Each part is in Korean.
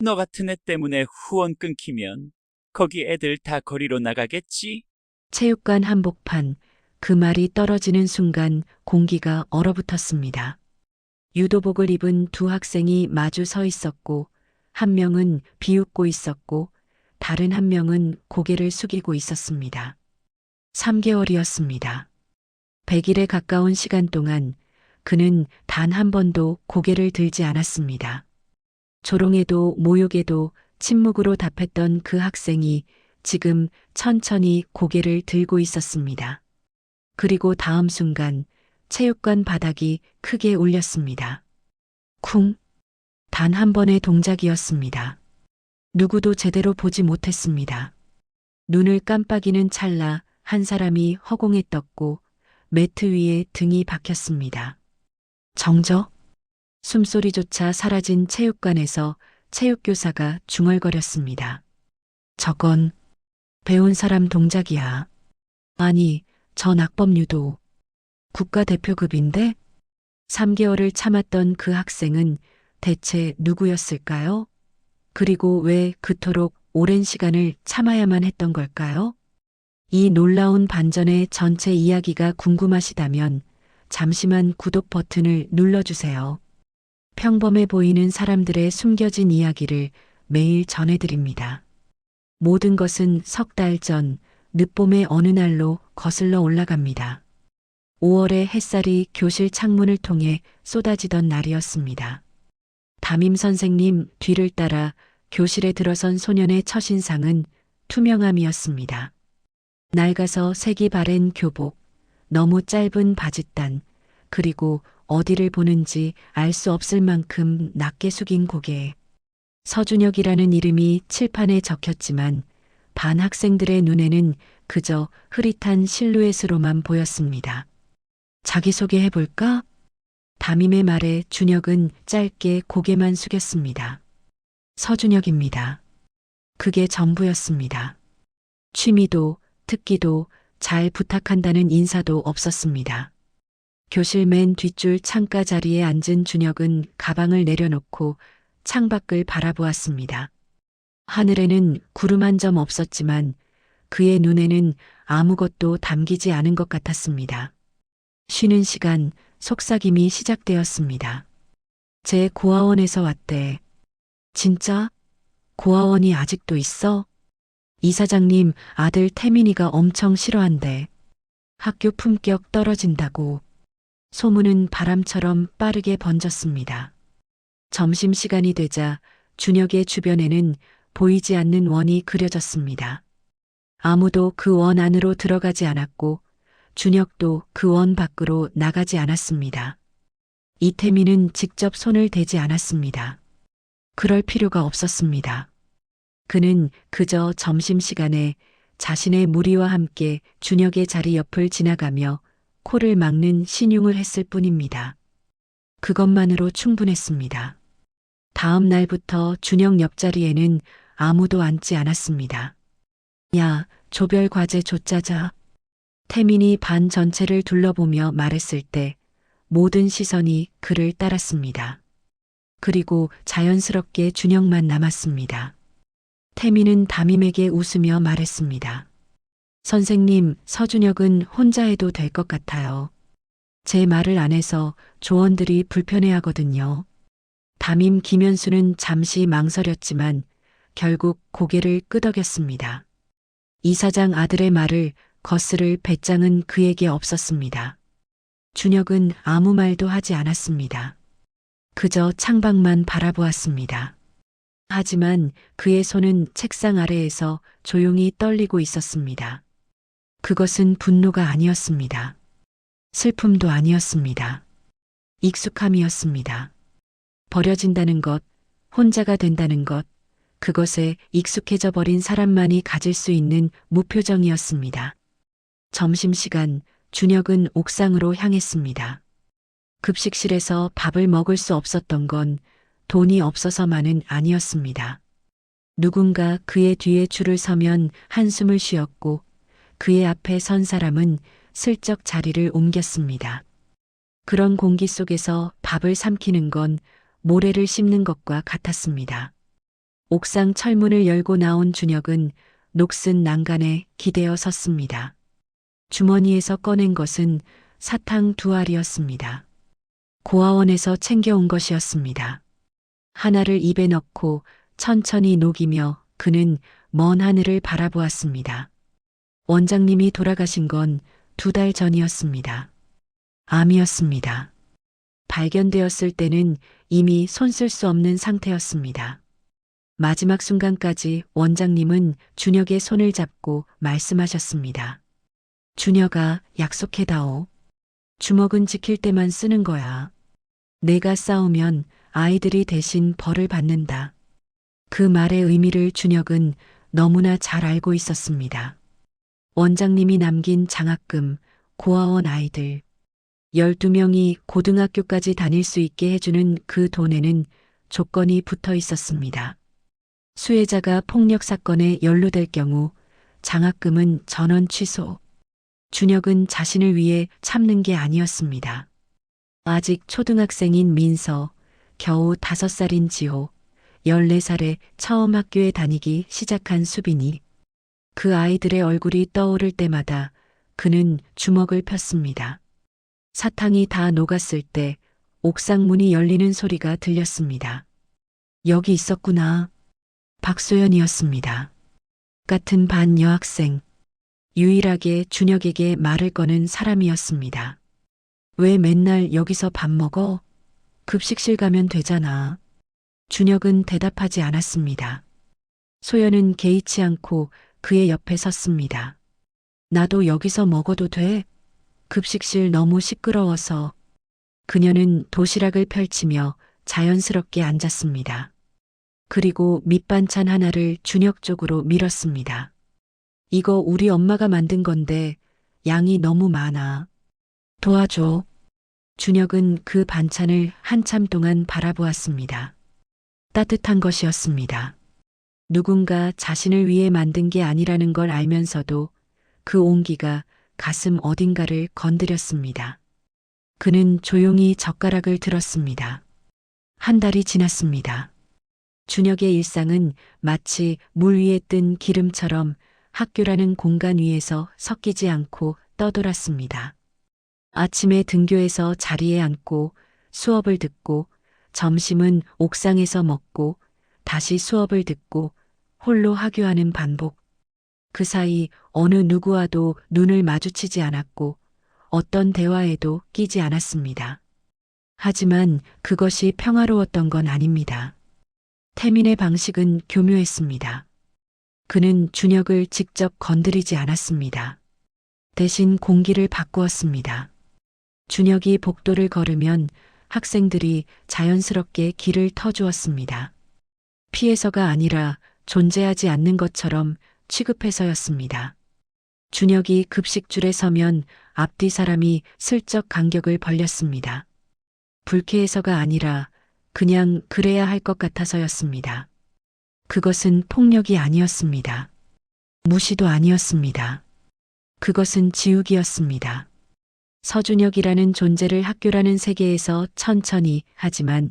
너 같은 애 때문에 후원 끊기면 거기 애들 다 거리로 나가겠지? 체육관 한복판, 그 말이 떨어지는 순간 공기가 얼어붙었습니다. 유도복을 입은 두 학생이 마주 서 있었고, 한 명은 비웃고 있었고, 다른 한 명은 고개를 숙이고 있었습니다. 3개월이었습니다. 100일에 가까운 시간 동안 그는 단 한 번도 고개를 들지 않았습니다. 조롱에도 모욕에도 침묵으로 답했던 그 학생이 지금 천천히 고개를 들고 있었습니다. 그리고 다음 순간 체육관 바닥이 크게 울렸습니다. 쿵! 단 한 번의 동작이었습니다. 누구도 제대로 보지 못했습니다. 눈을 깜빡이는 찰나 한 사람이 허공에 떴고 매트 위에 등이 박혔습니다. 정적? 숨소리조차 사라진 체육관에서 체육교사가 중얼거렸습니다. 저건 배운 사람 동작이야. 아니, 저 낙법 유도. 국가대표급인데? 3개월을 참았던 그 학생은 대체 누구였을까요? 그리고 왜 그토록 오랜 시간을 참아야만 했던 걸까요? 이 놀라운 반전의 전체 이야기가 궁금하시다면 잠시만 구독 버튼을 눌러주세요. 평범해 보이는 사람들의 숨겨진 이야기를 매일 전해드립니다. 모든 것은 석 달 전 늦봄의 어느 날로 거슬러 올라갑니다. 5월의 햇살이 교실 창문을 통해 쏟아지던 날이었습니다. 담임 선생님 뒤를 따라 교실에 들어선 소년의 첫인상은 투명함이었습니다. 낡아서 색이 바랜 교복, 너무 짧은 바짓단, 그리고 어디를 보는지 알 수 없을 만큼 낮게 숙인 고개. 서준혁이라는 이름이 칠판에 적혔지만 반 학생들의 눈에는 그저 흐릿한 실루엣으로만 보였습니다. 자기소개해볼까? 담임의 말에 준혁은 짧게 고개만 숙였습니다. 서준혁입니다. 그게 전부였습니다. 취미도 특기도 잘 부탁한다는 인사도 없었습니다. 교실 맨 뒷줄 창가 자리에 앉은 준혁은 가방을 내려놓고 창밖을 바라보았습니다. 하늘에는 구름 한 점 없었지만 그의 눈에는 아무것도 담기지 않은 것 같았습니다. 쉬는 시간, 속삭임이 시작되었습니다. 제 고아원에서 왔대. 진짜? 고아원이 아직도 있어? 이사장님 아들 태민이가 엄청 싫어한대. 학교 품격 떨어진다고. 소문은 바람처럼 빠르게 번졌습니다. 점심시간이 되자 준혁의 주변에는 보이지 않는 원이 그려졌습니다. 아무도 그 원 안으로 들어가지 않았고 준혁도 그 원 밖으로 나가지 않았습니다. 이태민은 직접 손을 대지 않았습니다. 그럴 필요가 없었습니다. 그는 그저 점심시간에 자신의 무리와 함께 준혁의 자리 옆을 지나가며 코를 막는 신용을 했을 뿐입니다. 그것만으로 충분했습니다. 다음 날부터 준혁 옆자리에는 아무도 앉지 않았습니다. 야, 조별 과제 줬자자. 태민이 반 전체를 둘러보며 말했을 때 모든 시선이 그를 따랐습니다. 그리고 자연스럽게 준혁만 남았습니다. 태민은 담임에게 웃으며 말했습니다. 선생님, 서준혁은 혼자 해도 될 것 같아요. 제 말을 안 해서 조원들이 불편해하거든요. 담임 김현수는 잠시 망설였지만 결국 고개를 끄덕였습니다. 이사장 아들의 말을 거스를 배짱은 그에게 없었습니다. 준혁은 아무 말도 하지 않았습니다. 그저 창밖만 바라보았습니다. 하지만 그의 손은 책상 아래에서 조용히 떨리고 있었습니다. 그것은 분노가 아니었습니다. 슬픔도 아니었습니다. 익숙함이었습니다. 버려진다는 것, 혼자가 된다는 것, 그것에 익숙해져 버린 사람만이 가질 수 있는 무표정이었습니다. 점심시간, 준혁은 옥상으로 향했습니다. 급식실에서 밥을 먹을 수 없었던 건 돈이 없어서만은 아니었습니다. 누군가 그의 뒤에 줄을 서면 한숨을 쉬었고 그의 앞에 선 사람은 슬쩍 자리를 옮겼습니다. 그런 공기 속에서 밥을 삼키는 건 모래를 씹는 것과 같았습니다. 옥상 철문을 열고 나온 준혁은 녹슨 난간에 기대어 섰습니다. 주머니에서 꺼낸 것은 사탕 2알이었습니다. 고아원에서 챙겨온 것이었습니다. 하나를 입에 넣고 천천히 녹이며 그는 먼 하늘을 바라보았습니다. 원장님이 돌아가신 건 2달 전이었습니다. 암이었습니다. 발견되었을 때는 이미 손 쓸 수 없는 상태였습니다. 마지막 순간까지 원장님은 준혁의 손을 잡고 말씀하셨습니다. 준혁아, 약속해다오. 주먹은 지킬 때만 쓰는 거야. 내가 싸우면 아이들이 대신 벌을 받는다. 그 말의 의미를 준혁은 너무나 잘 알고 있었습니다. 원장님이 남긴 장학금, 고아원 아이들, 12명이 고등학교까지 다닐 수 있게 해주는 그 돈에는 조건이 붙어 있었습니다. 수혜자가 폭력 사건에 연루될 경우 장학금은 전원 취소. 준혁은 자신을 위해 참는 게 아니었습니다. 아직 초등학생인 민서, 겨우 5살인 지호, 14살에 처음 학교에 다니기 시작한 수빈이. 그 아이들의 얼굴이 떠오를 때마다 그는 주먹을 폈습니다. 사탕이 다 녹았을 때 옥상 문이 열리는 소리가 들렸습니다. 여기 있었구나. 박소연이었습니다. 같은 반 여학생. 유일하게 준혁에게 말을 거는 사람이었습니다. 왜 맨날 여기서 밥 먹어? 급식실 가면 되잖아. 준혁은 대답하지 않았습니다. 소연은 개의치 않고 그의 옆에 섰습니다. 나도 여기서 먹어도 돼? 급식실 너무 시끄러워서. 그녀는 도시락을 펼치며 자연스럽게 앉았습니다. 그리고 밑반찬 하나를 준혁 쪽으로 밀었습니다. 이거 우리 엄마가 만든 건데 양이 너무 많아. 도와줘. 준혁은 그 반찬을 한참 동안 바라보았습니다. 따뜻한 것이었습니다. 누군가 자신을 위해 만든 게 아니라는 걸 알면서도 그 온기가 가슴 어딘가를 건드렸습니다. 그는 조용히 젓가락을 들었습니다. 한 달이 지났습니다. 준혁의 일상은 마치 물 위에 뜬 기름처럼 학교라는 공간 위에서 섞이지 않고 떠돌았습니다. 아침에 등교해서 자리에 앉고 수업을 듣고 점심은 옥상에서 먹고 다시 수업을 듣고 홀로 하교하는 반복. 그 사이 어느 누구와도 눈을 마주치지 않았고 어떤 대화에도 끼지 않았습니다. 하지만 그것이 평화로웠던 건 아닙니다. 태민의 방식은 교묘했습니다. 그는 준혁을 직접 건드리지 않았습니다. 대신 공기를 바꾸었습니다. 준혁이 복도를 걸으면 학생들이 자연스럽게 길을 터주었습니다. 피해서가 아니라 존재하지 않는 것처럼 취급해서였습니다. 준혁이 급식줄에 서면 앞뒤 사람이 슬쩍 간격을 벌렸습니다. 불쾌해서가 아니라 그냥 그래야 할 것 같아서였습니다. 그것은 폭력이 아니었습니다. 무시도 아니었습니다. 그것은 지우기였습니다. 서준혁이라는 존재를 학교라는 세계에서 천천히 하지만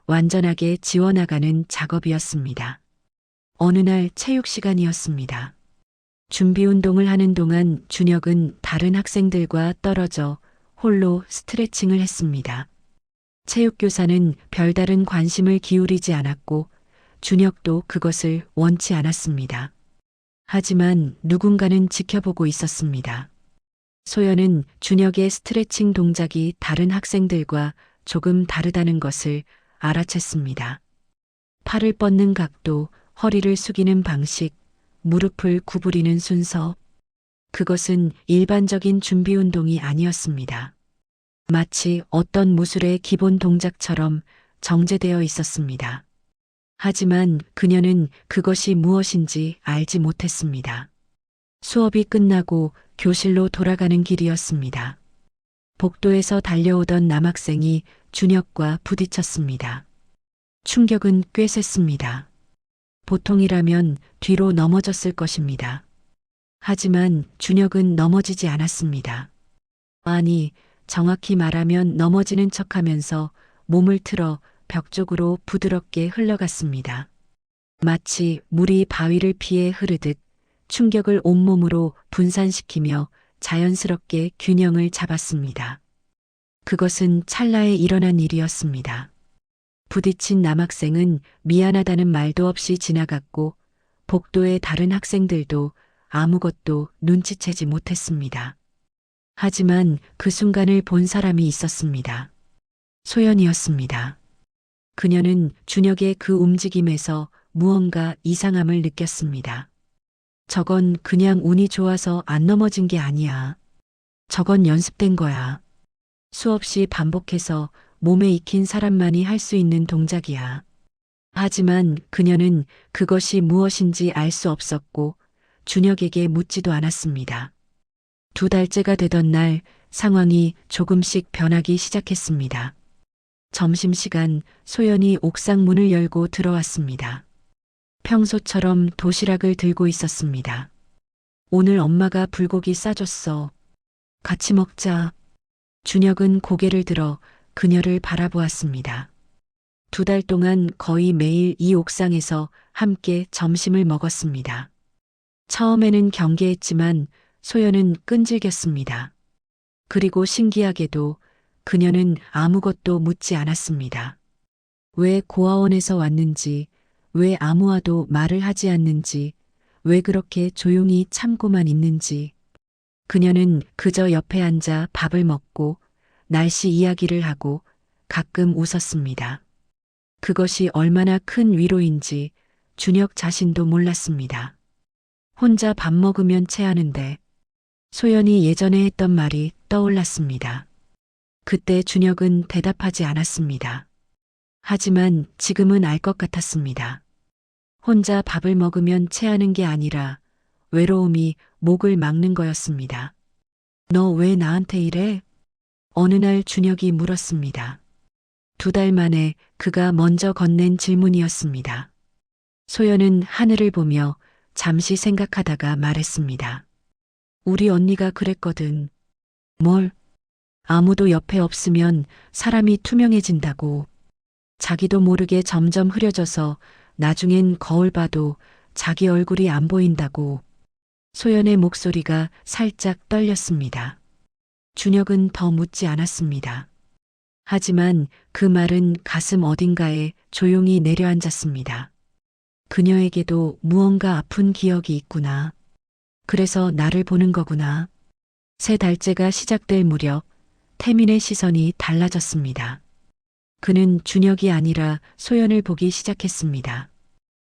완전하게 지워나가는 작업이었습니다. 어느 날 체육 시간이었습니다. 준비 운동을 하는 동안 준혁은 다른 학생들과 떨어져 홀로 스트레칭을 했습니다. 체육교사는 별다른 관심을 기울이지 않았고 준혁도 그것을 원치 않았습니다. 하지만 누군가는 지켜보고 있었습니다. 소연은 준혁의 스트레칭 동작이 다른 학생들과 조금 다르다는 것을 알아챘습니다. 팔을 뻗는 각도, 허리를 숙이는 방식, 무릎을 구부리는 순서. 그것은 일반적인 준비 운동이 아니었습니다. 마치 어떤 무술의 기본 동작처럼 정제되어 있었습니다. 하지만 그녀는 그것이 무엇인지 알지 못했습니다. 수업이 끝나고 교실로 돌아가는 길이었습니다. 복도에서 달려오던 남학생이 준혁과 부딪혔습니다. 충격은 꽤 셌습니다. 보통이라면 뒤로 넘어졌을 것입니다. 하지만 준혁은 넘어지지 않았습니다. 아니, 정확히 말하면 넘어지는 척하면서 몸을 틀어 벽 쪽으로 부드럽게 흘러갔습니다. 마치 물이 바위를 피해 흐르듯 충격을 온몸으로 분산시키며 자연스럽게 균형을 잡았습니다. 그것은 찰나에 일어난 일이었습니다. 부딪힌 남학생은 미안하다는 말도 없이 지나갔고 복도의 다른 학생들도 아무것도 눈치채지 못했습니다. 하지만 그 순간을 본 사람이 있었습니다. 소연이었습니다. 그녀는 준혁의 그 움직임에서 무언가 이상함을 느꼈습니다. 저건 그냥 운이 좋아서 안 넘어진 게 아니야. 저건 연습된 거야. 수없이 반복해서 몸에 익힌 사람만이 할 수 있는 동작이야. 하지만 그녀는 그것이 무엇인지 알 수 없었고 준혁에게 묻지도 않았습니다. 2달째가 되던 날 상황이 조금씩 변하기 시작했습니다. 점심시간 소연이 옥상 문을 열고 들어왔습니다. 평소처럼 도시락을 들고 있었습니다. 오늘 엄마가 불고기 싸줬어. 같이 먹자. 준혁은 고개를 들어 그녀를 바라보았습니다. 2달 동안 거의 매일 이 옥상에서 함께 점심을 먹었습니다. 처음에는 경계했지만 소연은 끈질겼습니다. 그리고 신기하게도 그녀는 아무것도 묻지 않았습니다. 왜 고아원에서 왔는지, 왜 아무와도 말을 하지 않는지, 왜 그렇게 조용히 참고만 있는지. 그녀는 그저 옆에 앉아 밥을 먹고 날씨 이야기를 하고 가끔 웃었습니다. 그것이 얼마나 큰 위로인지 준혁 자신도 몰랐습니다. 혼자 밥 먹으면 체하는데 소연이 예전에 했던 말이 떠올랐습니다. 그때 준혁은 대답하지 않았습니다. 하지만 지금은 알 것 같았습니다. 혼자 밥을 먹으면 체하는 게 아니라 외로움이 목을 막는 거였습니다. 너 왜 나한테 이래? 어느 날 준혁이 물었습니다. 2달 만에 그가 먼저 건넨 질문이었습니다. 소연은 하늘을 보며 잠시 생각하다가 말했습니다. 우리 언니가 그랬거든. 뭘? 아무도 옆에 없으면 사람이 투명해진다고. 자기도 모르게 점점 흐려져서 나중엔 거울 봐도 자기 얼굴이 안 보인다고. 소연의 목소리가 살짝 떨렸습니다. 준혁은 더 묻지 않았습니다. 하지만 그 말은 가슴 어딘가에 조용히 내려앉았습니다. 그녀에게도 무언가 아픈 기억이 있구나. 그래서 나를 보는 거구나. 3달째가 시작될 무렵 태민의 시선이 달라졌습니다. 그는 준혁이 아니라 소연을 보기 시작했습니다.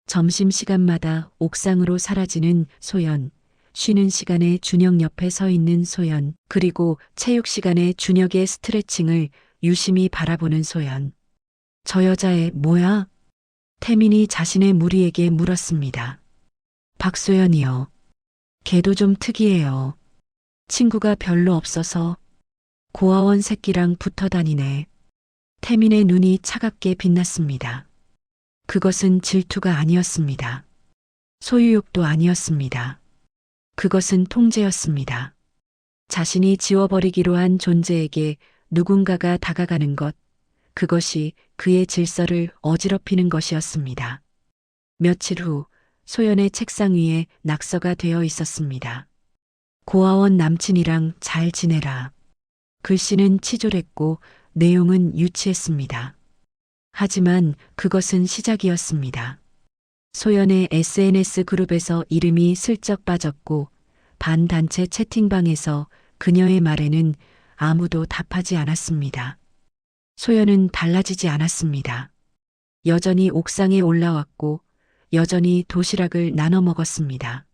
점심시간마다 옥상으로 사라지는 소연, 쉬는 시간에 준혁 옆에 서 있는 소연, 그리고 체육 시간에 준혁의 스트레칭을 유심히 바라보는 소연. 저 여자애 뭐야? 태민이 자신의 무리에게 물었습니다. 박소연이요. 걔도 좀 특이해요. 친구가 별로 없어서 고아원 새끼랑 붙어 다니네. 태민의 눈이 차갑게 빛났습니다. 그것은 질투가 아니었습니다. 소유욕도 아니었습니다. 그것은 통제였습니다. 자신이 지워버리기로 한 존재에게 누군가가 다가가는 것, 그것이 그의 질서를 어지럽히는 것이었습니다. 며칠 후 소연의 책상 위에 낙서가 되어 있었습니다. 고아원 남친이랑 잘 지내라. 글씨는 치졸했고 내용은 유치했습니다. 하지만 그것은 시작이었습니다. 소연의 SNS 그룹에서 이름이 슬쩍 빠졌고 반단체 채팅방에서 그녀의 말에는 아무도 답하지 않았습니다. 소연은 달라지지 않았습니다. 여전히 옥상에 올라왔고 여전히 도시락을 나눠 먹었습니다.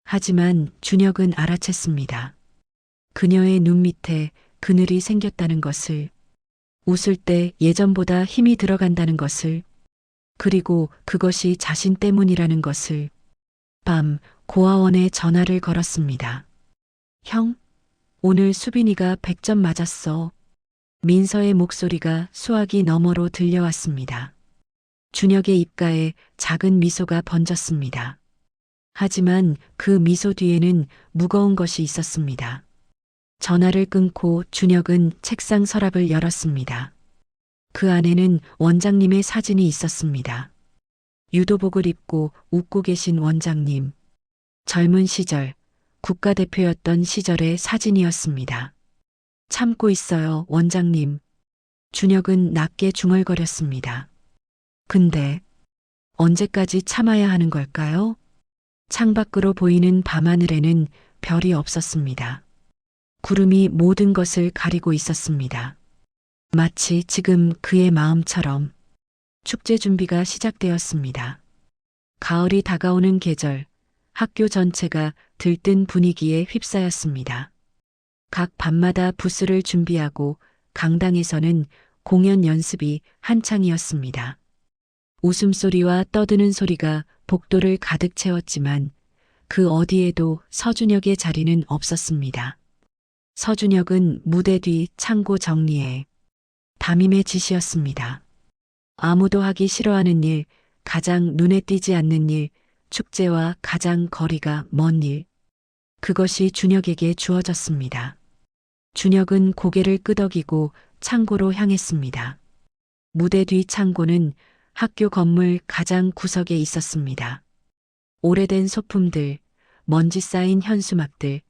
하지만 준혁은 알아챘습니다. 그녀의 눈 밑에 그늘이 생겼다는 것을, 웃을 때 예전보다 힘이 들어간다는 것을, 그리고 그것이 자신 때문이라는 것을. 밤 고아원에 전화를 걸었습니다. 형, 오늘 수빈이가 100점 맞았어. 민서의 목소리가 수화기 너머로 들려왔습니다. 준혁의 입가에 작은 미소가 번졌습니다. 하지만 그 미소 뒤에는 무거운 것이 있었습니다. 전화를 끊고 준혁은 책상 서랍을 열었습니다. 그 안에는 원장님의 사진이 있었습니다. 유도복을 입고 웃고 계신 원장님. 젊은 시절, 국가대표였던 시절의 사진이었습니다. 참고 있어요, 원장님. 준혁은 낮게 중얼거렸습니다. 근데 언제까지 참아야 하는 걸까요? 창밖으로 보이는 밤하늘에는 별이 없었습니다. 구름이 모든 것을 가리고 있었습니다. 마치 지금 그의 마음처럼 축제 준비가 시작되었습니다. 가을이 다가오는 계절, 학교 전체가 들뜬 분위기에 휩싸였습니다. 각 밤마다 부스를 준비하고 강당에서는 공연 연습이 한창이었습니다. 웃음소리와 떠드는 소리가 복도를 가득 채웠지만 그 어디에도 서준혁의 자리는 없었습니다. 서준혁은 무대 뒤 창고 정리에 담임의 짓이었습니다. 아무도 하기 싫어하는 일, 가장 눈에 띄지 않는 일, 축제와 가장 거리가 먼 일. 그것이 준혁에게 주어졌습니다. 준혁은 고개를 끄덕이고 창고로 향했습니다. 무대 뒤 창고는 학교 건물 가장 구석에 있었습니다. 오래된 소품들, 먼지 쌓인 현수막들,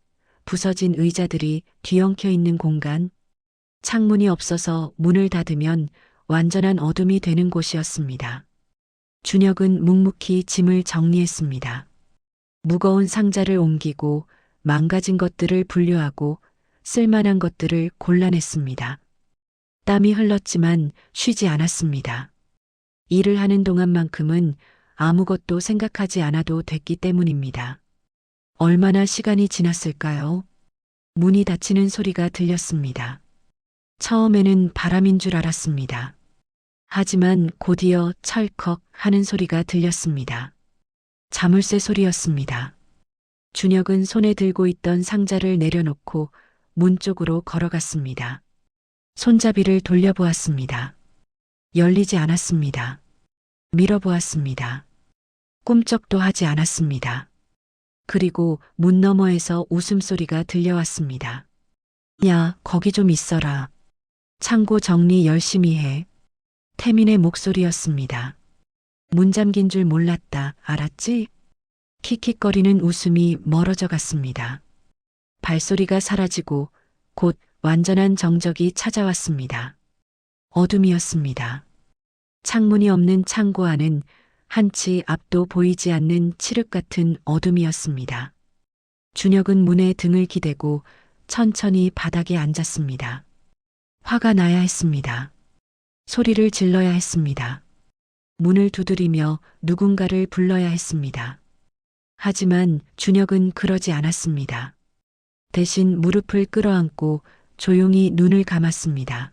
부서진 의자들이 뒤엉켜 있는 공간, 창문이 없어서 문을 닫으면 완전한 어둠이 되는 곳이었습니다. 준혁은 묵묵히 짐을 정리했습니다. 무거운 상자를 옮기고 망가진 것들을 분류하고 쓸만한 것들을 골라냈습니다. 땀이 흘렀지만 쉬지 않았습니다. 일을 하는 동안만큼은 아무것도 생각하지 않아도 됐기 때문입니다. 얼마나 시간이 지났을까요? 문이 닫히는 소리가 들렸습니다. 처음에는 바람인 줄 알았습니다. 하지만 곧이어 철컥 하는 소리가 들렸습니다. 자물쇠 소리였습니다. 준혁은 손에 들고 있던 상자를 내려놓고 문 쪽으로 걸어갔습니다. 손잡이를 돌려보았습니다. 열리지 않았습니다. 밀어보았습니다. 꿈쩍도 하지 않았습니다. 그리고 문 너머에서 웃음소리가 들려왔습니다. 야, 거기 좀 있어라. 창고 정리 열심히 해. 태민의 목소리였습니다. 문 잠긴 줄 몰랐다, 알았지? 킥킥거리는 웃음이 멀어져 갔습니다. 발소리가 사라지고 곧 완전한 정적이 찾아왔습니다. 어둠이었습니다. 창문이 없는 창고 안은 한치 앞도 보이지 않는 칠흑 같은 어둠이었습니다. 준혁은 문에 등을 기대고 천천히 바닥에 앉았습니다. 화가 나야 했습니다. 소리를 질러야 했습니다. 문을 두드리며 누군가를 불러야 했습니다. 하지만 준혁은 그러지 않았습니다. 대신 무릎을 끌어안고 조용히 눈을 감았습니다.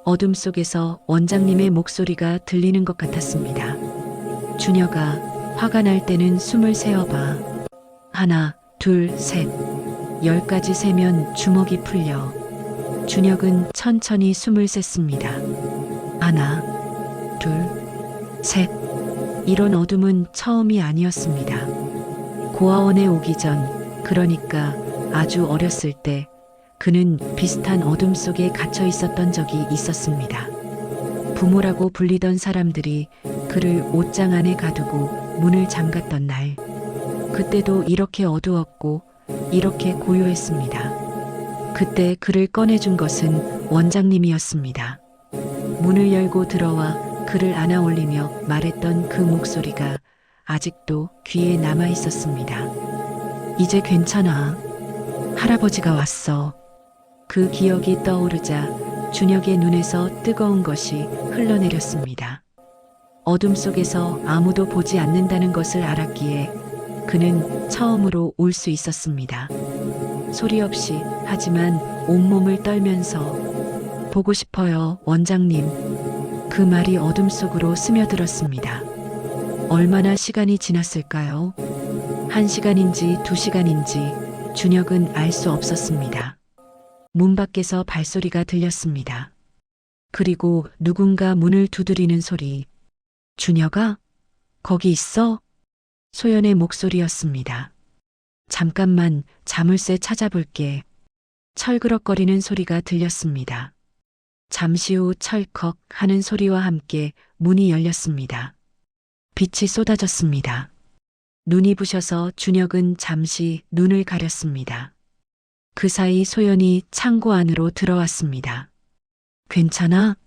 어둠 속에서 원장님의 목소리가 들리는 것 같았습니다. 준혁아, 화가 날 때는 숨을 세어봐. 하나, 둘, 셋. 10까지 세면 주먹이 풀려. 준혁은 천천히 숨을 셌습니다. 하나, 둘, 셋. 이런 어둠은 처음이 아니었습니다. 고아원에 오기 전, 그러니까 아주 어렸을 때 그는 비슷한 어둠 속에 갇혀 있었던 적이 있었습니다. 부모라고 불리던 사람들이 그를 옷장 안에 가두고 문을 잠갔던 날. 그때도 이렇게 어두웠고 이렇게 고요했습니다. 그때 그를 꺼내준 것은 원장님이었습니다. 문을 열고 들어와 그를 안아 올리며 말했던 그 목소리가 아직도 귀에 남아 있었습니다. 이제 괜찮아. 할아버지가 왔어. 그 기억이 떠오르자 준혁의 눈에서 뜨거운 것이 흘러내렸습니다. 어둠 속에서 아무도 보지 않는다는 것을 알았기에 그는 처음으로 울 수 있었습니다. 소리 없이 하지만 온몸을 떨면서 보고 싶어요, 원장님. 그 말이 어둠 속으로 스며들었습니다. 얼마나 시간이 지났을까요? 1시간인지 2시간인지 준혁은 알 수 없었습니다. 문 밖에서 발소리가 들렸습니다. 그리고 누군가 문을 두드리는 소리. 준혁아? 거기 있어? 소연의 목소리였습니다. 잠깐만 자물쇠 찾아볼게. 철그럭거리는 소리가 들렸습니다. 잠시 후 철컥 하는 소리와 함께 문이 열렸습니다. 빛이 쏟아졌습니다. 눈이 부셔서 준혁은 잠시 눈을 가렸습니다. 그 사이 소연이 창고 안으로 들어왔습니다. 괜찮아?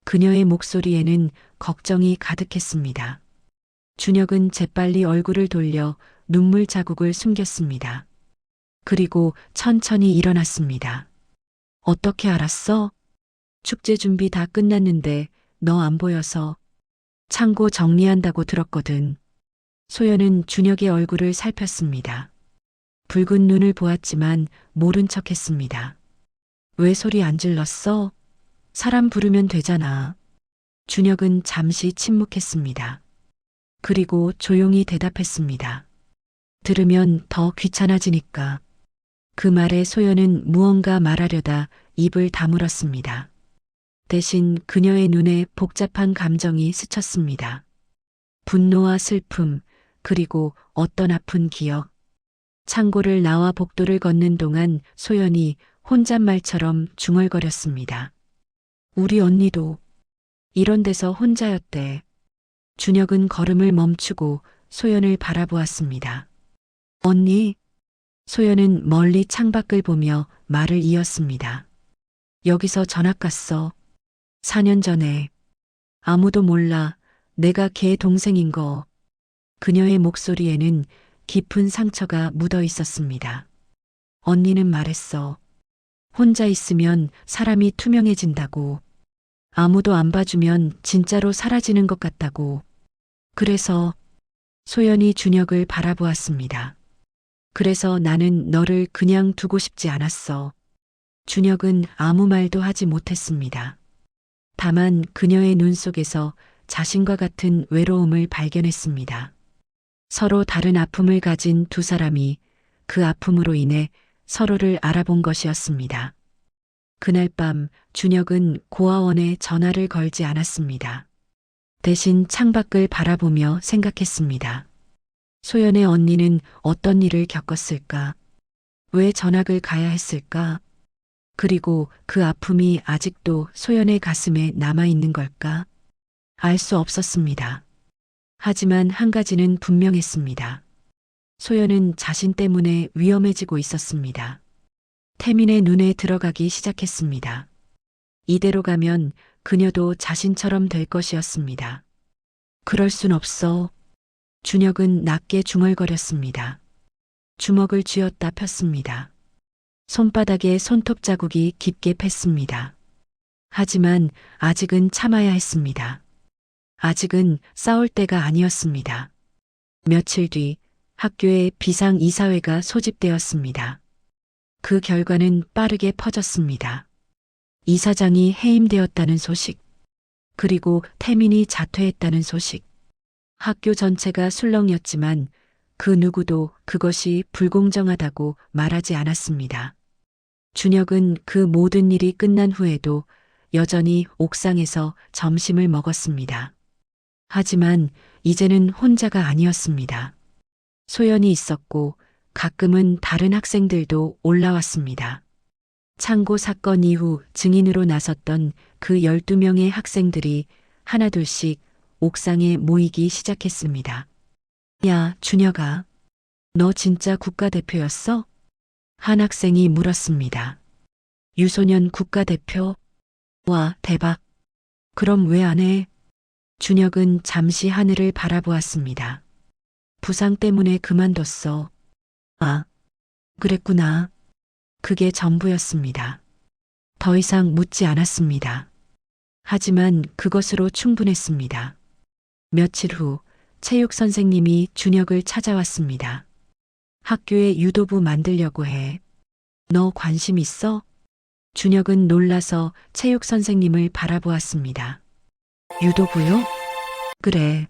그녀의 목소리에는 걱정이 가득했습니다. 준혁은 재빨리 얼굴을 돌려 눈물 자국을 숨겼습니다. 그리고 천천히 일어났습니다. 어떻게 알았어? 축제 준비 다 끝났는데 너 안 보여서 창고 정리한다고 들었거든. 소연은 준혁의 얼굴을 살폈습니다. 붉은 눈을 보았지만 모른 척 했습니다. 왜 소리 안 질렀어? 사람 부르면 되잖아. 준혁은 잠시 침묵했습니다. 그리고 조용히 대답했습니다. 들으면 더 귀찮아지니까. 그 말에 소연은 무언가 말하려다 입을 다물었습니다. 대신 그녀의 눈에 복잡한 감정이 스쳤습니다. 분노와 슬픔, 그리고 어떤 아픈 기억. 창고를 나와 복도를 걷는 동안 소연이 혼잣말처럼 중얼거렸습니다. 우리 언니도 이런 데서 혼자였대. 준혁은 걸음을 멈추고 소연을 바라보았습니다. 언니? 소연은 멀리 창밖을 보며 말을 이었습니다. 여기서 전학 갔어. 4년 전에. 아무도 몰라. 내가 걔 동생인 거. 그녀의 목소리에는 깊은 상처가 묻어 있었습니다. 언니는 말했어. 혼자 있으면 사람이 투명해진다고. 아무도 안 봐주면 진짜로 사라지는 것 같다고. 그래서 소연이 준혁을 바라보았습니다. 그래서 나는 너를 그냥 두고 싶지 않았어. 준혁은 아무 말도 하지 못했습니다. 다만 그녀의 눈 속에서 자신과 같은 외로움을 발견했습니다. 서로 다른 아픔을 가진 두 사람이 그 아픔으로 인해 서로를 알아본 것이었습니다. 그날 밤 준혁은 고아원에 전화를 걸지 않았습니다. 대신 창밖을 바라보며 생각했습니다. 소연의 언니는 어떤 일을 겪었을까? 왜 전학을 가야 했을까? 그리고 그 아픔이 아직도 소연의 가슴에 남아있는 걸까? 알 수 없었습니다. 하지만 한 가지는 분명했습니다. 소연은 자신 때문에 위험해지고 있었습니다. 태민의 눈에 들어가기 시작했습니다. 이대로 가면 그녀도 자신처럼 될 것이었습니다. 그럴 순 없어. 준혁은 낮게 중얼거렸습니다. 주먹을 쥐었다 폈습니다. 손바닥에 손톱 자국이 깊게 팼습니다. 하지만 아직은 참아야 했습니다. 아직은 싸울 때가 아니었습니다. 며칠 뒤 학교에 비상이사회가 소집되었습니다. 그 결과는 빠르게 퍼졌습니다. 이사장이 해임되었다는 소식, 그리고 태민이 자퇴했다는 소식. 학교 전체가 술렁였지만 그 누구도 그것이 불공정하다고 말하지 않았습니다. 준혁은 그 모든 일이 끝난 후에도 여전히 옥상에서 점심을 먹었습니다. 하지만 이제는 혼자가 아니었습니다. 소연이 있었고 가끔은 다른 학생들도 올라왔습니다. 창고 사건 이후 증인으로 나섰던 그 12명의 학생들이 하나둘씩 옥상에 모이기 시작했습니다. 야, 준혁아. 너 진짜 국가대표였어? 한 학생이 물었습니다. 유소년 국가대표? 와, 대박. 그럼 왜 안 해? 준혁은 잠시 하늘을 바라보았습니다. 부상 때문에 그만뒀어. 아, 그랬구나. 그게 전부였습니다. 더 이상 묻지 않았습니다. 하지만 그것으로 충분했습니다. 며칠 후 체육 선생님이 준혁을 찾아왔습니다. 학교에 유도부 만들려고 해. 너 관심 있어? 준혁은 놀라서 체육 선생님을 바라보았습니다. 유도부요? 그래.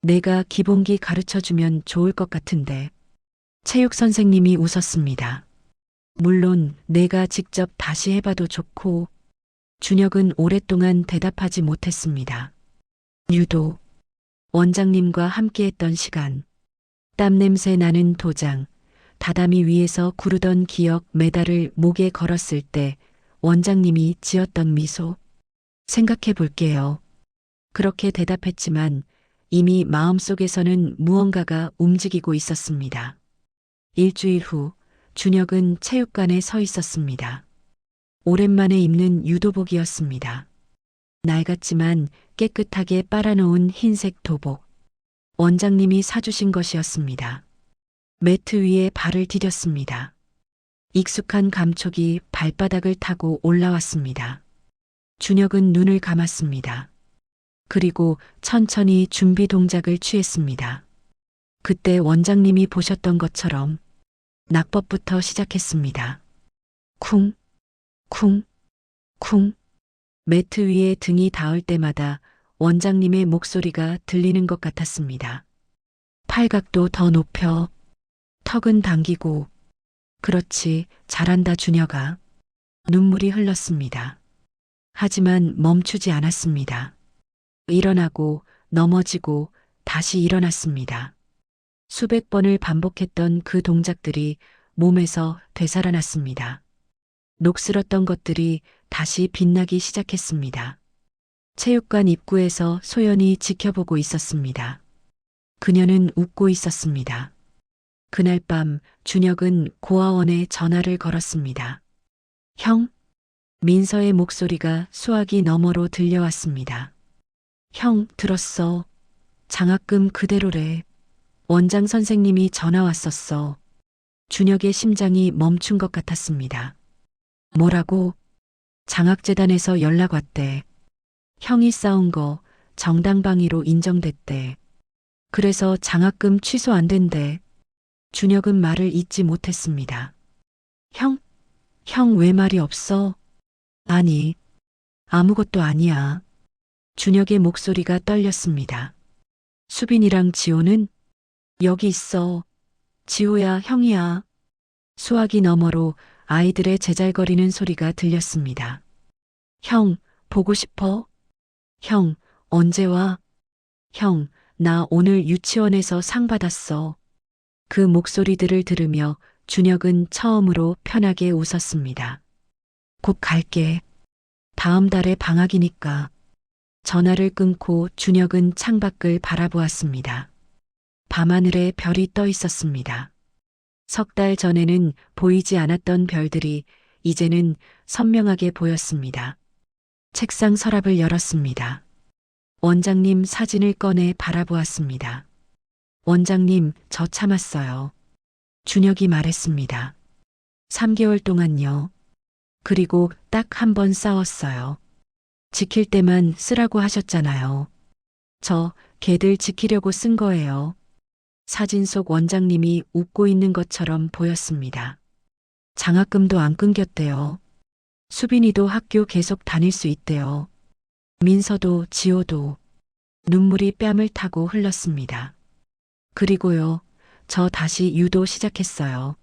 내가 기본기 가르쳐주면 좋을 것 같은데. 체육 선생님이 웃었습니다. 물론 내가 직접 다시 해봐도 좋고. 준혁은 오랫동안 대답하지 못했습니다. 유도. 원장님과 함께했던 시간. 땀냄새 나는 도장. 다다미 위에서 구르던 기억 메달을 목에 걸었을 때 원장님이 지었던 미소. 생각해 볼게요. 그렇게 대답했지만 이미 마음속에서는 무언가가 움직이고 있었습니다. 일주일 후 준혁은 체육관에 서 있었습니다. 오랜만에 입는 유도복이었습니다. 낡았지만 깨끗하게 빨아놓은 흰색 도복. 원장님이 사주신 것이었습니다. 매트 위에 발을 디뎠습니다. 익숙한 감촉이 발바닥을 타고 올라왔습니다. 준혁은 눈을 감았습니다. 그리고 천천히 준비 동작을 취했습니다. 그때 원장님이 보셨던 것처럼 낙법부터 시작했습니다. 쿵, 쿵, 쿵. 매트 위에 등이 닿을 때마다 원장님의 목소리가 들리는 것 같았습니다. 팔각도 더 높여, 턱은 당기고, 그렇지, 잘한다 준혁아. 눈물이 흘렀습니다. 하지만 멈추지 않았습니다. 일어나고 넘어지고 다시 일어났습니다. 수백 번을 반복했던 그 동작들이 몸에서 되살아났습니다. 녹슬었던 것들이 다시 빛나기 시작했습니다. 체육관 입구에서 소연이 지켜보고 있었습니다. 그녀는 웃고 있었습니다. 그날 밤 준혁은 고아원에 전화를 걸었습니다. 형? 민서의 목소리가 수화기 너머로 들려왔습니다. 형, 들었어. 장학금 그대로래. 원장 선생님이 전화 왔었어. 준혁의 심장이 멈춘 것 같았습니다. 뭐라고? 장학재단에서 연락 왔대. 형이 싸운 거 정당방위로 인정됐대. 그래서 장학금 취소 안 된대. 준혁은 말을 잇지 못했습니다. 형 왜 말이 없어? 아니, 아무것도 아니야. 준혁의 목소리가 떨렸습니다. 수빈이랑 지호는? 여기 있어. 지호야, 형이야. 수화기 너머로 아이들의 제잘거리는 소리가 들렸습니다. 형, 보고 싶어? 형, 언제 와? 형, 나 오늘 유치원에서 상 받았어. 그 목소리들을 들으며 준혁은 처음으로 편하게 웃었습니다. 곧 갈게. 다음 달에 방학이니까. 전화를 끊고 준혁은 창밖을 바라보았습니다. 밤하늘에 별이 떠 있었습니다. 석 달 전에는 보이지 않았던 별들이 이제는 선명하게 보였습니다. 책상 서랍을 열었습니다. 원장님 사진을 꺼내 바라보았습니다. 원장님, 저 참았어요. 준혁이 말했습니다. 3개월 동안요. 그리고 딱 한 번 싸웠어요. 지킬 때만 쓰라고 하셨잖아요. 저 걔들 지키려고 쓴 거예요. 사진 속 원장님이 웃고 있는 것처럼 보였습니다. 장학금도 안 끊겼대요. 수빈이도 학교 계속 다닐 수 있대요. 민서도 지호도. 눈물이 뺨을 타고 흘렀습니다. 그리고요, 저 다시 유도 시작했어요.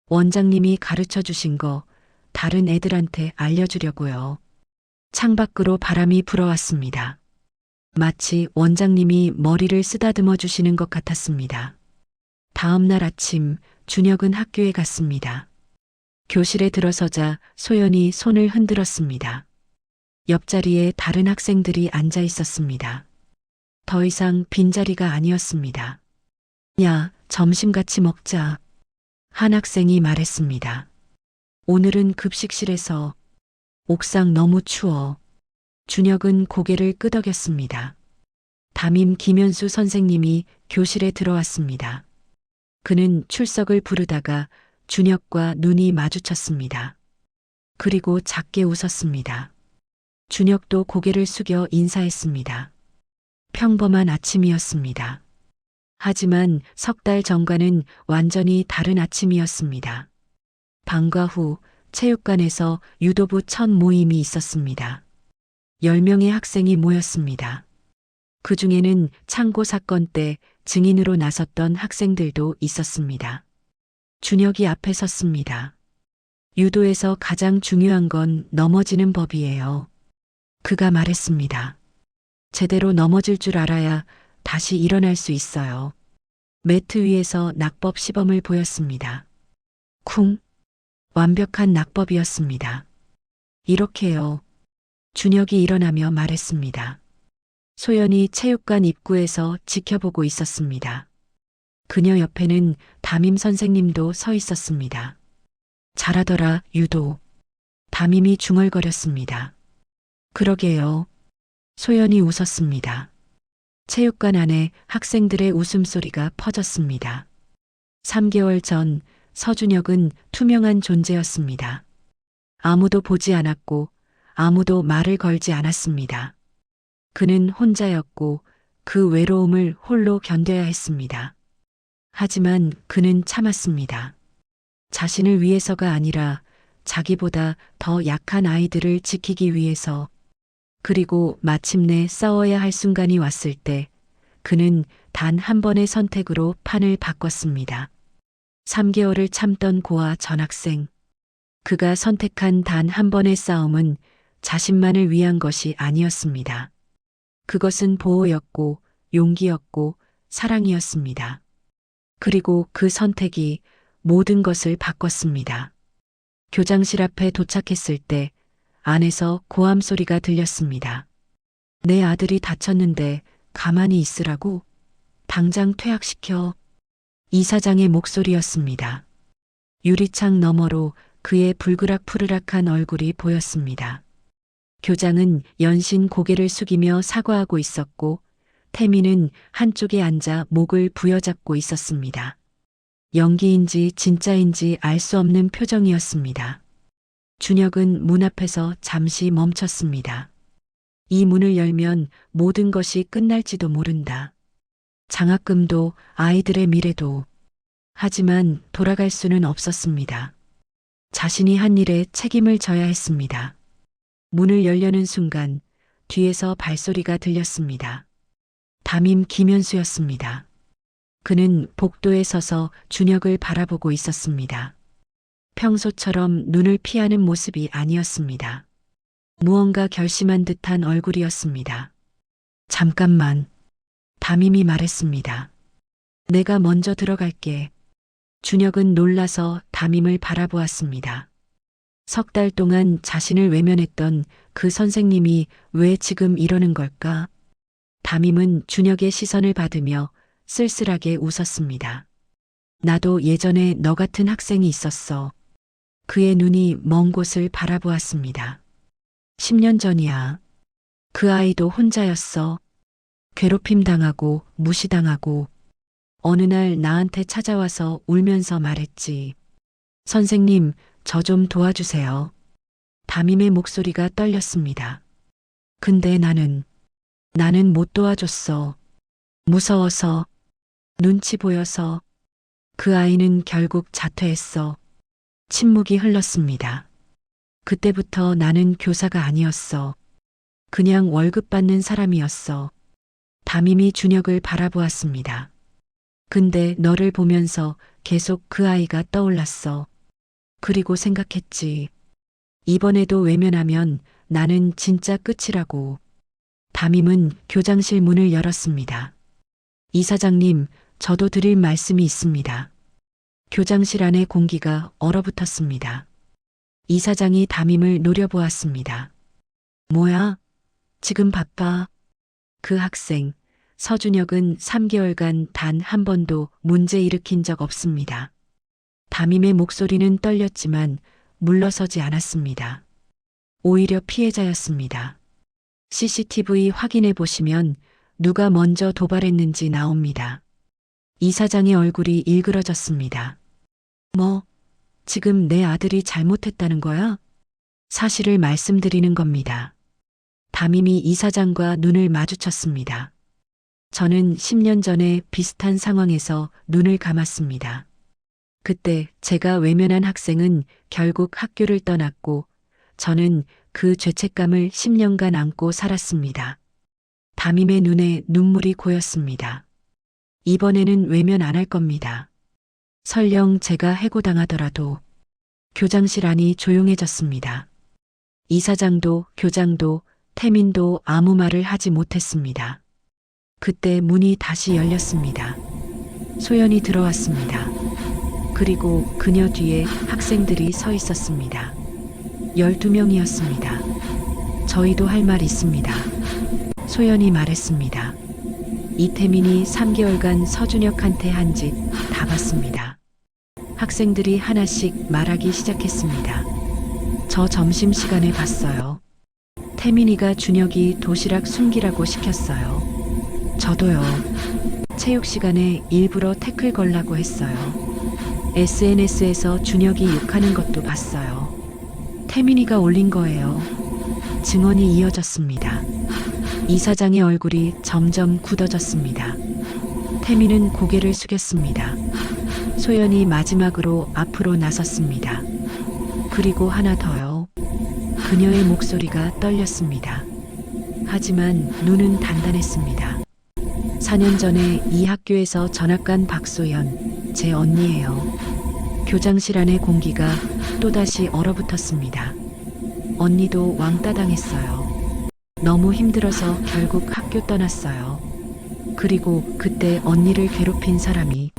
원장님이 가르쳐 주신 거 다른 애들한테 알려주려고요. 창밖으로 바람이 불어왔습니다. 마치 원장님이 머리를 쓰다듬어 주시는 것 같았습니다. 다음 날 아침 준혁은 학교에 갔습니다. 교실에 들어서자 소연이 손을 흔들었습니다. 옆자리에 다른 학생들이 앉아 있었습니다. 더 이상 빈자리가 아니었습니다. 야, 점심 같이 먹자. 한 학생이 말했습니다. 오늘은 급식실에서. 옥상 너무 추워. 준혁은 고개를 끄덕였습니다. 담임 김현수 선생님이 교실에 들어왔습니다. 그는 출석을 부르다가 준혁과 눈이 마주쳤습니다. 그리고 작게 웃었습니다. 준혁도 고개를 숙여 인사했습니다. 평범한 아침이었습니다. 하지만 석 달 전과는 완전히 다른 아침이었습니다. 방과 후 체육관에서 유도부 첫 모임이 있었습니다. 10명의 학생이 모였습니다. 그 중에는 창고 사건 때 증인으로 나섰던 학생들도 있었습니다. 준혁이 앞에 섰습니다. 유도에서 가장 중요한 건 넘어지는 법이에요. 그가 말했습니다. 제대로 넘어질 줄 알아야 다시 일어날 수 있어요. 매트 위에서 낙법 시범을 보였습니다. 쿵. 완벽한 낙법이었습니다. 이렇게요. 준혁이 일어나며 말했습니다. 소연이 체육관 입구에서 지켜보고 있었습니다. 그녀 옆에는 담임 선생님도 서 있었습니다. 잘하더라, 유도. 담임이 중얼거렸습니다. 그러게요. 소연이 웃었습니다. 체육관 안에 학생들의 웃음소리가 퍼졌습니다. 3개월 전 서준혁은 투명한 존재였습니다. 아무도 보지 않았고 아무도 말을 걸지 않았습니다. 그는 혼자였고 그 외로움을 홀로 견뎌야 했습니다. 하지만 그는 참았습니다. 자신을 위해서가 아니라 자기보다 더 약한 아이들을 지키기 위해서. 그리고 마침내 싸워야 할 순간이 왔을 때 그는 단 한 번의 선택으로 판을 바꿨습니다. 3개월을 참던 고아 전학생. 그가 선택한 단 한 번의 싸움은 자신만을 위한 것이 아니었습니다. 그것은 보호였고 용기였고 사랑이었습니다. 그리고 그 선택이 모든 것을 바꿨습니다. 교장실 앞에 도착했을 때 안에서 고함 소리가 들렸습니다. 내 아들이 다쳤는데 가만히 있으라고? 당장 퇴학시켜. 이사장의 목소리였습니다. 유리창 너머로 그의 불그락푸르락한 얼굴이 보였습니다. 교장은 연신 고개를 숙이며 사과하고 있었고 태민은 한쪽에 앉아 목을 부여잡고 있었습니다. 연기인지 진짜인지 알 수 없는 표정이었습니다. 준혁은 문 앞에서 잠시 멈췄습니다. 이 문을 열면 모든 것이 끝날지도 모른다. 장학금도 아이들의 미래도. 하지만 돌아갈 수는 없었습니다. 자신이 한 일에 책임을 져야 했습니다. 문을 열려는 순간 뒤에서 발소리가 들렸습니다. 담임 김현수였습니다. 그는 복도에 서서 준혁을 바라보고 있었습니다. 평소처럼 눈을 피하는 모습이 아니었습니다. 무언가 결심한 듯한 얼굴이었습니다. 잠깐만. 담임이 말했습니다. 내가 먼저 들어갈게. 준혁은 놀라서 담임을 바라보았습니다. 석 달 동안 자신을 외면했던 그 선생님이 왜 지금 이러는 걸까? 담임은 준혁의 시선을 받으며 쓸쓸하게 웃었습니다. 나도 예전에 너 같은 학생이 있었어. 그의 눈이 먼 곳을 바라보았습니다. 10년 전이야. 그 아이도 혼자였어. 괴롭힘 당하고 무시당하고 어느 날 나한테 찾아와서 울면서 말했지. 선생님, 저 좀 도와주세요. 담임의 목소리가 떨렸습니다. 근데 나는 못 도와줬어. 무서워서, 눈치 보여서. 그 아이는 결국 자퇴했어. 침묵이 흘렀습니다. 그때부터 나는 교사가 아니었어. 그냥 월급 받는 사람이었어. 담임이 준혁을 바라보았습니다. 근데 너를 보면서 계속 그 아이가 떠올랐어. 그리고 생각했지. 이번에도 외면하면 나는 진짜 끝이라고. 담임은 교장실 문을 열었습니다. 이사장님, 저도 드릴 말씀이 있습니다. 교장실 안의 공기가 얼어붙었습니다. 이사장이 담임을 노려보았습니다. 뭐야? 지금 바빠. 그 학생, 서준혁은 3개월간 단 한 번도 문제 일으킨 적 없습니다. 담임의 목소리는 떨렸지만 물러서지 않았습니다. 오히려 피해자였습니다. CCTV 확인해 보시면 누가 먼저 도발했는지 나옵니다. 이사장의 얼굴이 일그러졌습니다. 뭐, 지금 내 아들이 잘못했다는 거야? 사실을 말씀드리는 겁니다. 담임이 이사장과 눈을 마주쳤습니다. 저는 10년 전에 비슷한 상황에서 눈을 감았습니다. 그때 제가 외면한 학생은 결국 학교를 떠났고 저는 그 죄책감을 10년간 안고 살았습니다. 담임의 눈에 눈물이 고였습니다. 이번에는 외면 안 할 겁니다. 설령 제가 해고당하더라도. 교장실 안이 조용해졌습니다. 이사장도 교장도 태민도 아무 말을 하지 못했습니다. 그때 문이 다시 열렸습니다. 소연이 들어왔습니다. 그리고 그녀 뒤에 학생들이 서 있었습니다. 12명이었습니다. 저희도 할 말 있습니다. 소연이 말했습니다. 이태민이 3개월간 서준혁한테 한 짓 다 봤습니다. 학생들이 하나씩 말하기 시작했습니다. 저 점심시간에 봤어요. 태민이가 준혁이 도시락 숨기라고 시켰어요. 저도요. 체육 시간에 일부러 태클 걸라고 했어요. SNS에서 준혁이 욕하는 것도 봤어요. 태민이가 올린 거예요. 증언이 이어졌습니다. 이사장의 얼굴이 점점 굳어졌습니다. 태민은 고개를 숙였습니다. 소연이 마지막으로 앞으로 나섰습니다. 그리고 하나 더요. 그녀의 목소리가 떨렸습니다. 하지만 눈은 단단했습니다. 4년 전에 이 학교에서 전학 간 박소연, 제 언니예요. 교장실 안의 공기가 또다시 얼어붙었습니다. 언니도 왕따 당했어요. 너무 힘들어서 결국 학교 떠났어요. 그리고 그때 언니를 괴롭힌 사람이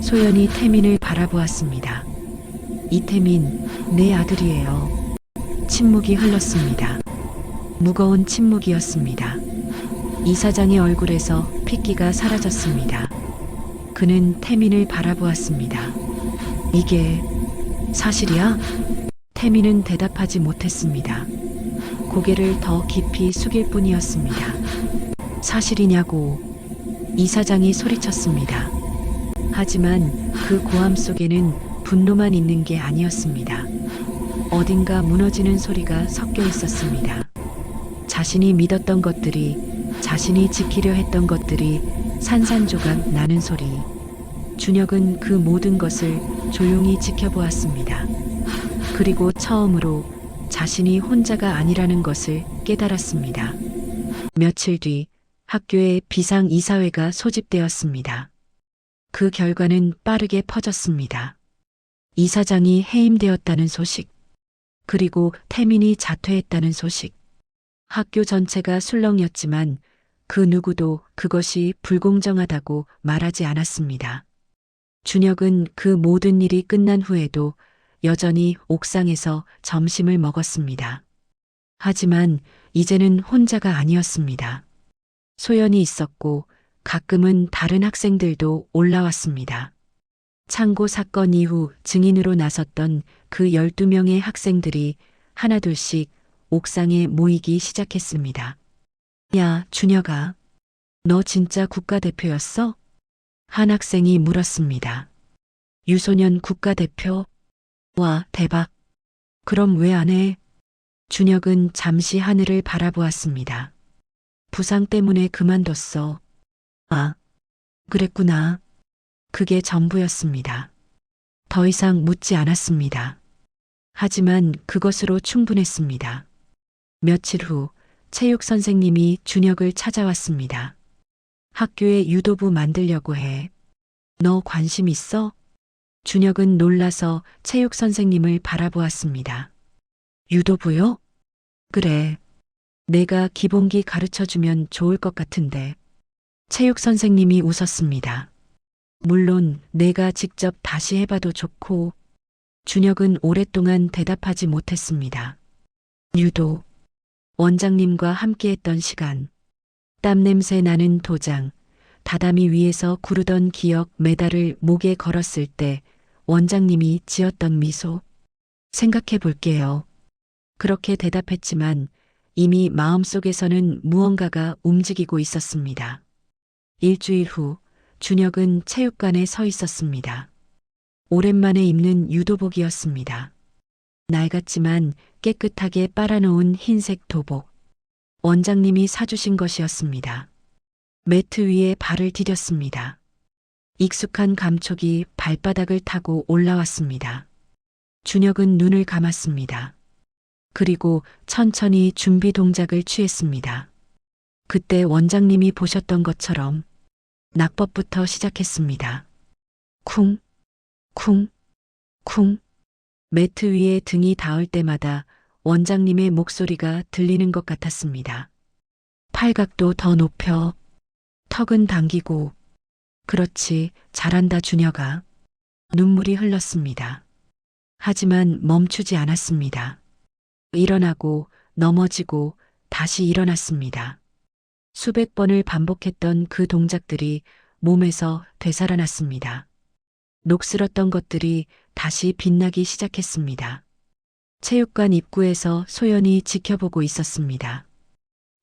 소연이 태민을 바라보았습니다. 이태민, 내 아들이에요. 침묵이 흘렀습니다. 무거운 침묵이었습니다. 이사장의 얼굴에서 핏기가 사라졌습니다. 그는 태민을 바라보았습니다. 이게 사실이야? 태민은 대답하지 못했습니다. 고개를 더 깊이 숙일 뿐이었습니다. 사실이냐고 이사장이 소리쳤습니다. 하지만 그 고함 속에는 분노만 있는 게 아니었습니다. 어딘가 무너지는 소리가 섞여 있었습니다. 자신이 믿었던 것들이, 자신이 지키려 했던 것들이 산산조각 나는 소리. 준혁은 그 모든 것을 조용히 지켜보았습니다. 그리고 처음으로 자신이 혼자가 아니라는 것을 깨달았습니다. 며칠 뒤 학교에 비상이사회가 소집되었습니다. 그 결과는 빠르게 퍼졌습니다. 이사장이 해임되었다는 소식, 그리고 태민이 자퇴했다는 소식. 학교 전체가 술렁였지만 그 누구도 그것이 불공정하다고 말하지 않았습니다. 준혁은 그 모든 일이 끝난 후에도 여전히 옥상에서 점심을 먹었습니다. 하지만 이제는 혼자가 아니었습니다. 소연이 있었고 가끔은 다른 학생들도 올라왔습니다. 창고 사건 이후 증인으로 나섰던 그 12명의 학생들이 하나둘씩 옥상에 모이기 시작했습니다. 야, 준혁아, 너 진짜 국가대표였어? 한 학생이 물었습니다. 유소년 국가대표? 와, 대박. 그럼 왜 안 해? 준혁은 잠시 하늘을 바라보았습니다. 부상 때문에 그만뒀어. 아, 그랬구나. 그게 전부였습니다. 더 이상 묻지 않았습니다. 하지만 그것으로 충분했습니다. 며칠 후 체육 선생님이 준혁을 찾아왔습니다. 학교에 유도부 만들려고 해. 너 관심 있어? 준혁은 놀라서 체육 선생님을 바라보았습니다. 유도부요? 그래. 내가 기본기 가르쳐주면 좋을 것 같은데. 체육 선생님이 웃었습니다. 물론 내가 직접 다시 해봐도 좋고. 준혁은 오랫동안 대답하지 못했습니다. 유도. 원장님과 함께했던 시간. 땀냄새 나는 도장. 다다미 위에서 구르던 기억 메달을 목에 걸었을 때 원장님이 지었던 미소. 생각해 볼게요. 그렇게 대답했지만 이미 마음속에서는 무언가가 움직이고 있었습니다. 일주일 후 준혁은 체육관에 서 있었습니다. 오랜만에 입는 유도복이었습니다. 낡았지만 깨끗하게 빨아놓은 흰색 도복. 원장님이 사주신 것이었습니다. 매트 위에 발을 디뎠습니다. 익숙한 감촉이 발바닥을 타고 올라왔습니다. 준혁은 눈을 감았습니다. 그리고 천천히 준비 동작을 취했습니다. 그때 원장님이 보셨던 것처럼 낙법부터 시작했습니다. 쿵, 쿵, 쿵. 매트 위에 등이 닿을 때마다 원장님의 목소리가 들리는 것 같았습니다. 팔각도 더 높여. 턱은 당기고. 그렇지, 잘한다 준혁아. 눈물이 흘렀습니다. 하지만 멈추지 않았습니다. 일어나고 넘어지고 다시 일어났습니다. 수백 번을 반복했던 그 동작들이 몸에서 되살아났습니다. 녹슬었던 것들이 다시 빛나기 시작했습니다. 체육관 입구에서 소연이 지켜보고 있었습니다.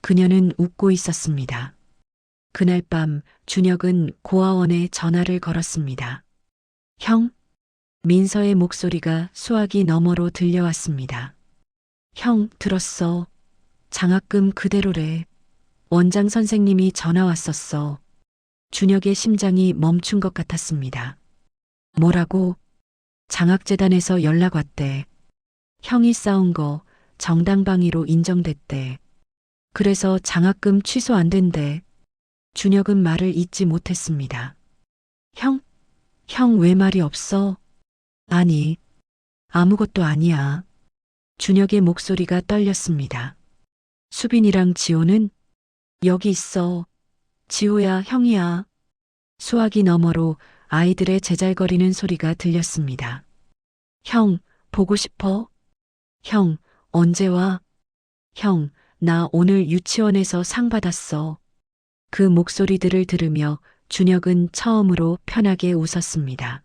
그녀는 웃고 있었습니다. 그날 밤 준혁은 고아원에 전화를 걸었습니다. 형? 민서의 목소리가 수화기 너머로 들려왔습니다. 형, 들었어. 장학금 그대로래. 원장 선생님이 전화 왔었어. 준혁의 심장이 멈춘 것 같았습니다. 뭐라고? 장학재단에서 연락 왔대. 형이 싸운 거 정당방위로 인정됐대. 그래서 장학금 취소 안 된대. 준혁은 말을 잇지 못했습니다. 형 왜 말이 없어? 아니, 아무것도 아니야. 준혁의 목소리가 떨렸습니다. 수빈이랑 지호는? 여기 있어. 지호야, 형이야. 수화기 너머로 아이들의 제잘거리는 소리가 들렸습니다. 형, 보고 싶어? 형, 언제 와? 형, 나 오늘 유치원에서 상 받았어. 그 목소리들을 들으며 준혁은 처음으로 편하게 웃었습니다.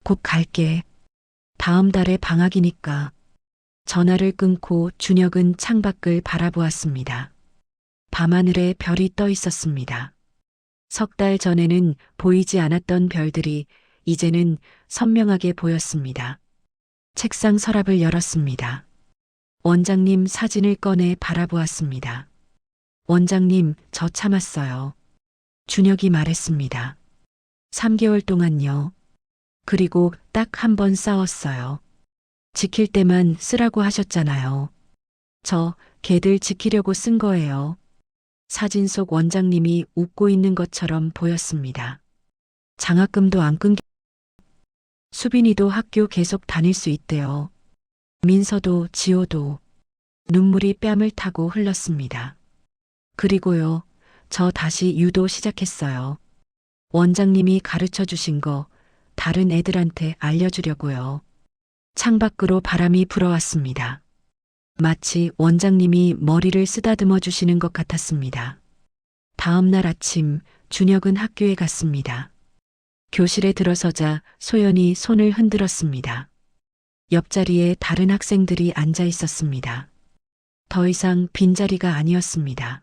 곧 갈게. 다음 달에 방학이니까. 전화를 끊고 준혁은 창밖을 바라보았습니다. 밤하늘에 별이 떠 있었습니다. 석 달 전에는 보이지 않았던 별들이 이제는 선명하게 보였습니다. 책상 서랍을 열었습니다. 원장님 사진을 꺼내 바라보았습니다. 원장님, 저 참았어요. 준혁이 말했습니다. 3개월 동안요. 그리고 딱 한 번 싸웠어요. 지킬 때만 쓰라고 하셨잖아요. 저 걔들 지키려고 쓴 거예요. 사진 속 원장님이 웃고 있는 것처럼 보였습니다. 장학금도 안 끊기. 수빈이도 학교 계속 다닐 수 있대요. 민서도 지호도. 눈물이 뺨을 타고 흘렀습니다. 그리고요, 저 다시 유도 시작했어요. 원장님이 가르쳐 주신 거 다른 애들한테 알려주려고요. 창밖으로 바람이 불어왔습니다. 마치 원장님이 머리를 쓰다듬어 주시는 것 같았습니다. 다음 날 아침 준혁은 학교에 갔습니다. 교실에 들어서자 소연이 손을 흔들었습니다. 옆자리에 다른 학생들이 앉아 있었습니다. 더 이상 빈자리가 아니었습니다.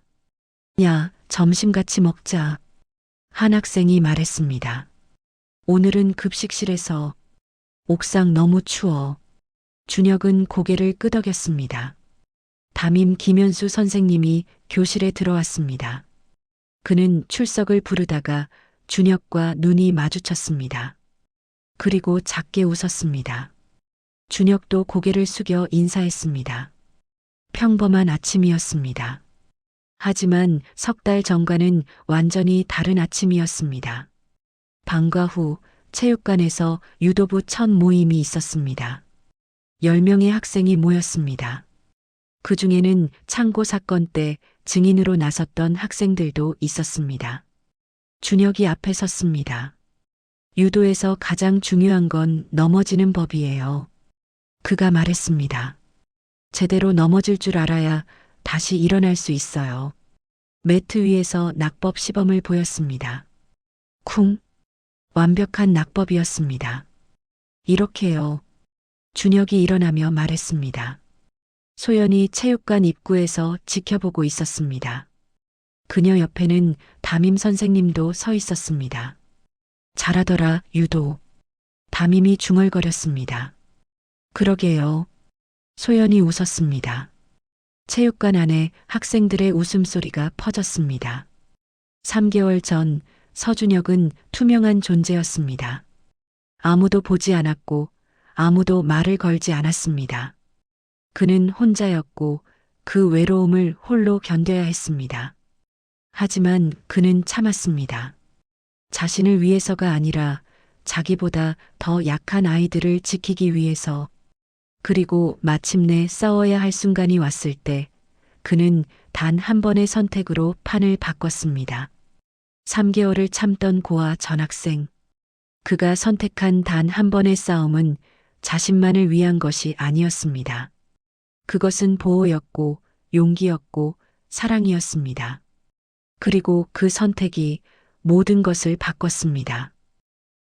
야, 점심 같이 먹자. 한 학생이 말했습니다. 오늘은 급식실에서. 옥상 너무 추워. 준혁은 고개를 끄덕였습니다. 담임 김현수 선생님이 교실에 들어왔습니다. 그는 출석을 부르다가 준혁과 눈이 마주쳤습니다. 그리고 작게 웃었습니다. 준혁도 고개를 숙여 인사했습니다. 평범한 아침이었습니다. 하지만 석 달 전과는 완전히 다른 아침이었습니다. 방과 후 체육관에서 유도부 첫 모임이 있었습니다. 10명의 학생이 모였습니다. 그 중에는 창고 사건 때 증인으로 나섰던 학생들도 있었습니다. 준혁이 앞에 섰습니다. 유도에서 가장 중요한 건 넘어지는 법이에요. 그가 말했습니다. 제대로 넘어질 줄 알아야 다시 일어날 수 있어요. 매트 위에서 낙법 시범을 보였습니다. 쿵. 완벽한 낙법이었습니다. 이렇게요. 준혁이 일어나며 말했습니다. 소연이 체육관 입구에서 지켜보고 있었습니다. 그녀 옆에는 담임 선생님도 서 있었습니다. 잘하더라, 유도. 담임이 중얼거렸습니다. 그러게요. 소연이 웃었습니다. 체육관 안에 학생들의 웃음소리가 퍼졌습니다. 3개월 전 서준혁은 투명한 존재였습니다. 아무도 보지 않았고 아무도 말을 걸지 않았습니다. 그는 혼자였고 그 외로움을 홀로 견뎌야 했습니다. 하지만 그는 참았습니다. 자신을 위해서가 아니라 자기보다 더 약한 아이들을 지키기 위해서. 그리고 마침내 싸워야 할 순간이 왔을 때 그는 단 한 번의 선택으로 판을 바꿨습니다. 3개월을 참던 고아 전학생. 그가 선택한 단 한 번의 싸움은 자신만을 위한 것이 아니었습니다. 그것은 보호였고 용기였고 사랑이었습니다. 그리고 그 선택이 모든 것을 바꿨습니다.